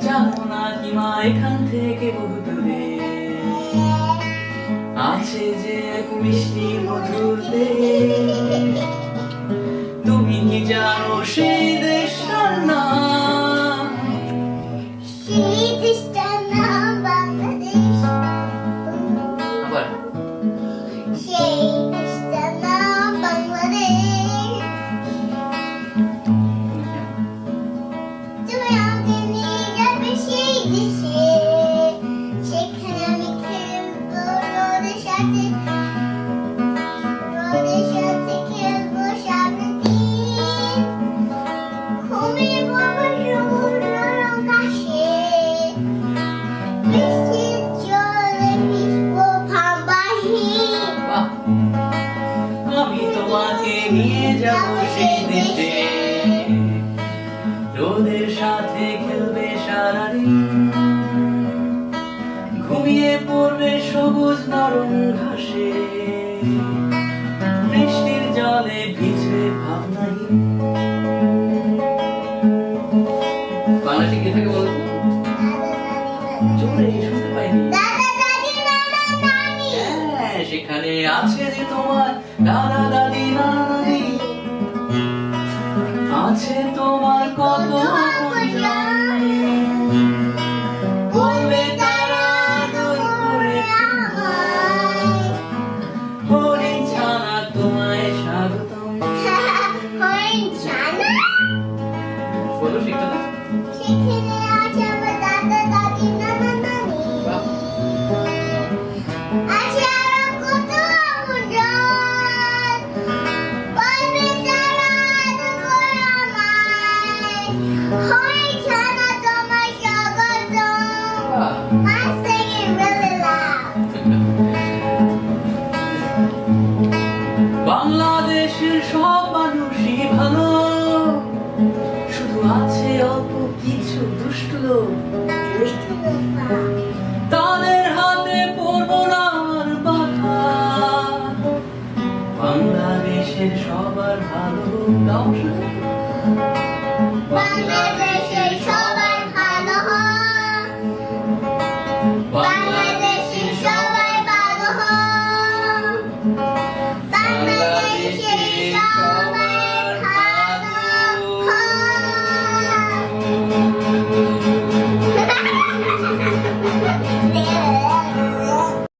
জানো না কি মা এখান থেকে বহু দূরে আছে যে এক মিষ্টি মধুর দেশ। তুমি কি জানো সেই দেশটার নাম? সেই দেশটার নাম বাংলাদেশ। আবার সেই দেশটার নাম বাংলাদেশ। তুমি আমাকে নিয়ে যাবে সেই দেশে, সেখানে আমি খেলবো রোদের সাথে, রোদের সাথে খেলবো সারাদিন। ঘুমিয়ে পড়বো সমুদ্রের আকাশে, বৃষ্টির জলে ভিজবো ভাবাহীন। বাহ! আমি তোমাকে নিয়ে যাব সেই দেশে, রোদের সাথে খেলবে সারাদিন। ঘুমিয়ে পড়বে সবুজ নরম ঘাসে, বৃষ্টির জলে ভিজবে ভাবনাহীন। বাংলাদেশে কি থাকে বলতো? জোরে শুনতে পাইনি। দাদা দাদি নানা নানি, হ্যাঁ, সেখানে আছে যে তোমার দাদা দাদি নানা নানি, আছে তোমার কত আপনজন। বলবে তারা আদর করে আমায় হরিণ ছানা তোমায় স্বাগতম। হরিণ ছানা। বলো শিখতে না? সেখানে আছে আমার দাদা দাদি নানা নানি, আছে আরো কত আপনজন। বলবে তারা আদর করে আমায়, হরিণ ছানা তোমায় স্বাগতম। বাহ! I'm singing really loud. বাংলাদেশের সব মানুষই ভালো, শুধু আছে অল্প কিছু দুষ্ট লোক। তাদের হাতে পড়বো না আর বাধা। বাংলাদেশের সবার ভালো গাও শুধু। বাংলাদেশ